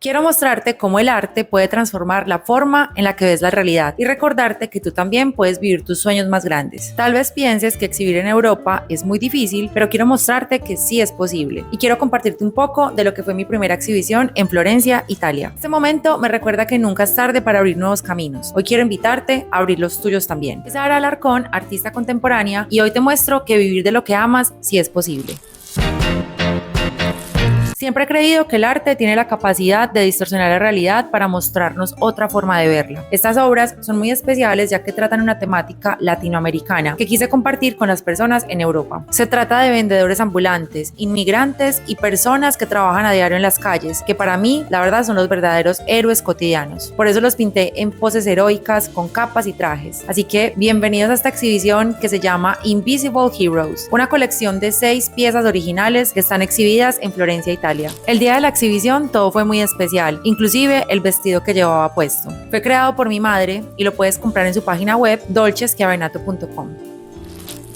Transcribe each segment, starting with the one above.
Quiero mostrarte cómo el arte puede transformar la forma en la que ves la realidad y recordarte que tú también puedes vivir tus sueños más grandes. Tal vez pienses que exhibir en Europa es muy difícil, pero quiero mostrarte que sí es posible. Y quiero compartirte un poco de lo que fue mi primera exhibición en Florencia, Italia. Este momento me recuerda que nunca es tarde para abrir nuevos caminos. Hoy quiero invitarte a abrir los tuyos también. Es Sara Alarcón, artista contemporánea, y hoy te muestro que vivir de lo que amas sí es posible. Siempre he creído que el arte tiene la capacidad de distorsionar la realidad para mostrarnos otra forma de verla. Estas obras son muy especiales ya que tratan una temática latinoamericana que quise compartir con las personas en Europa. Se trata de vendedores ambulantes, inmigrantes y personas que trabajan a diario en las calles, que para mí, la verdad, son los verdaderos héroes cotidianos. Por eso los pinté en poses heroicas, con capas y trajes. Así que bienvenidos a esta exhibición que se llama Invisible Heroes, una colección de 6 piezas originales que están exhibidas en Florencia, Italia. El día de la exhibición todo fue muy especial, inclusive el vestido que llevaba puesto. Fue creado por mi madre y lo puedes comprar en su página web dolceschiavenato.com.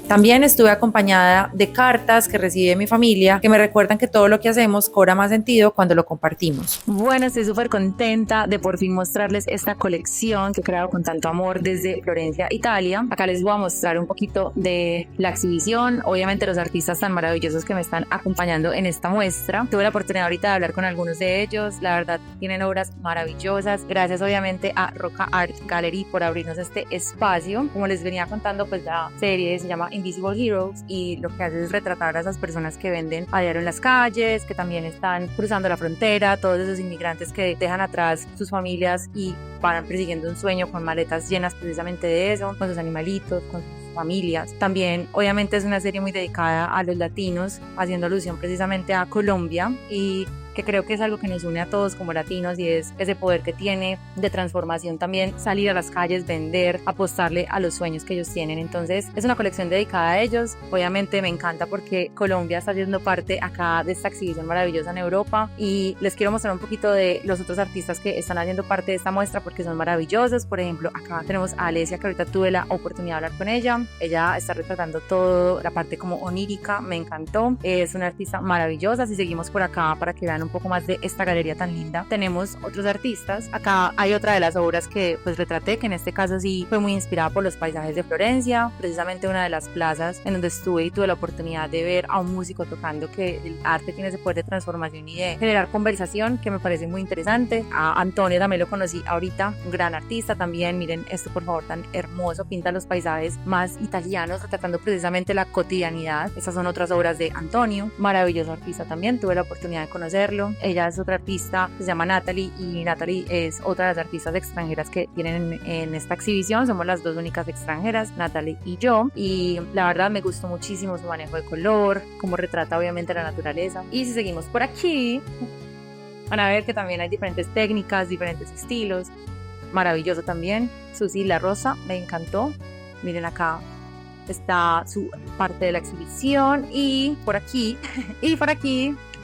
También estuve acompañada de cartas que recibí de mi familia que me recuerdan que todo lo que hacemos cobra más sentido cuando lo compartimos. Bueno, estoy súper contenta de por fin mostrarles esta colección que he creado con tanto amor desde Florencia, Italia. Acá les voy a mostrar un poquito de la exhibición, obviamente los artistas tan maravillosos que me están acompañando en esta muestra. Tuve la oportunidad ahorita de hablar con algunos de ellos, la verdad tienen obras maravillosas. Gracias obviamente a Roca Art Gallery por abrirnos este espacio. Como les venía contando, pues la serie se llama Invisible Heroes y lo que hace es retratar a esas personas que venden a diario en las calles, que también están cruzando la frontera, todos esos inmigrantes que dejan atrás sus familias y van persiguiendo un sueño con maletas llenas precisamente de eso, con sus animalitos, con sus familias. También obviamente es una serie muy dedicada a los latinos, haciendo alusión precisamente a Colombia y que creo que es algo que nos une a todos como latinos y es ese poder que tiene de transformación también, salir a las calles, vender, apostarle a los sueños que ellos tienen. Entonces es una colección dedicada a ellos. Obviamente me encanta porque Colombia está haciendo parte acá de esta exhibición maravillosa en Europa y les quiero mostrar un poquito de los otros artistas que están haciendo parte de esta muestra porque son maravillosos. Por ejemplo, acá tenemos a Alesia, que ahorita tuve la oportunidad de hablar con ella. Ella está retratando toda la parte como onírica, me encantó. Es una artista maravillosa. Si seguimos por acá para que vean un poco más de esta galería tan linda, tenemos otros artistas. Acá hay otra de las obras que pues retraté, que en este caso sí fue muy inspirada por los paisajes de Florencia, precisamente una de las plazas en donde estuve y tuve la oportunidad de ver a un músico tocando, que el arte tiene ese poder de transformación y de generar conversación que me parece muy interesante. A Antonio también lo conocí ahorita, un gran artista también. Miren esto por favor, tan hermoso, pinta los paisajes más italianos retratando precisamente la cotidianidad. Estas son otras obras de Antonio, maravilloso artista también, tuve la oportunidad de conocerlo. Ella es otra artista que se llama Natalie y Natalie es otra de las artistas extranjeras que tienen en esta exhibición. Somos las dos únicas extranjeras, Natalie y yo, y la verdad me gustó muchísimo su manejo de color, cómo retrata obviamente la naturaleza. Y si seguimos por aquí van a ver que también hay diferentes técnicas, diferentes estilos. Maravilloso también. Susi La Rosa, me encantó. Miren acá está su parte de la exhibición y por aquí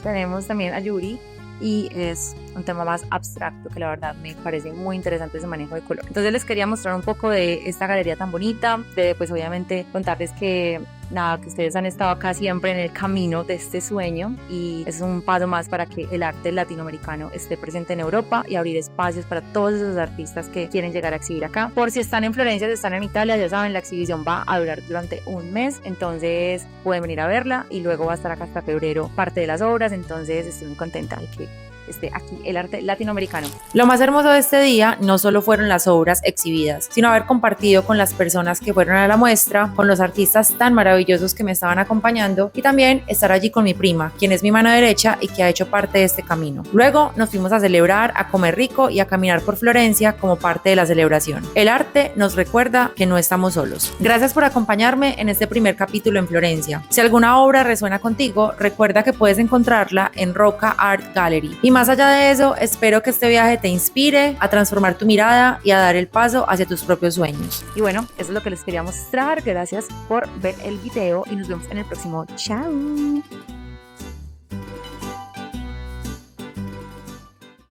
tenemos también a Yuri y es un tema más abstracto que la verdad me parece muy interesante ese manejo de color. Entonces les quería mostrar un poco de esta galería tan bonita, de pues obviamente contarles que nada, que ustedes han estado acá siempre en el camino de este sueño y es un paso más para que el arte latinoamericano esté presente en Europa y abrir espacios para todos esos artistas que quieren llegar a exhibir acá. Por si están en Florencia, si están en Italia, ya saben, la exhibición va a durar durante un mes, entonces pueden venir a verla y luego va a estar acá hasta febrero parte de las obras, entonces estoy muy contenta de que esté aquí el arte latinoamericano. Lo más hermoso de este día no solo fueron las obras exhibidas, sino haber compartido con las personas que fueron a la muestra, con los artistas tan maravillosos que me estaban acompañando y también estar allí con mi prima, quien es mi mano derecha y que ha hecho parte de este camino. Luego nos fuimos a celebrar, a comer rico y a caminar por Florencia como parte de la celebración. El arte nos recuerda que no estamos solos. Gracias por acompañarme en este primer capítulo en Florencia. Si alguna obra resuena contigo, recuerda que puedes encontrarla en Roca Art Gallery. Y más allá de eso, espero que este viaje te inspire a transformar tu mirada y a dar el paso hacia tus propios sueños. Y bueno, eso es lo que les quería mostrar. Gracias por ver el video y nos vemos en el próximo. Chao.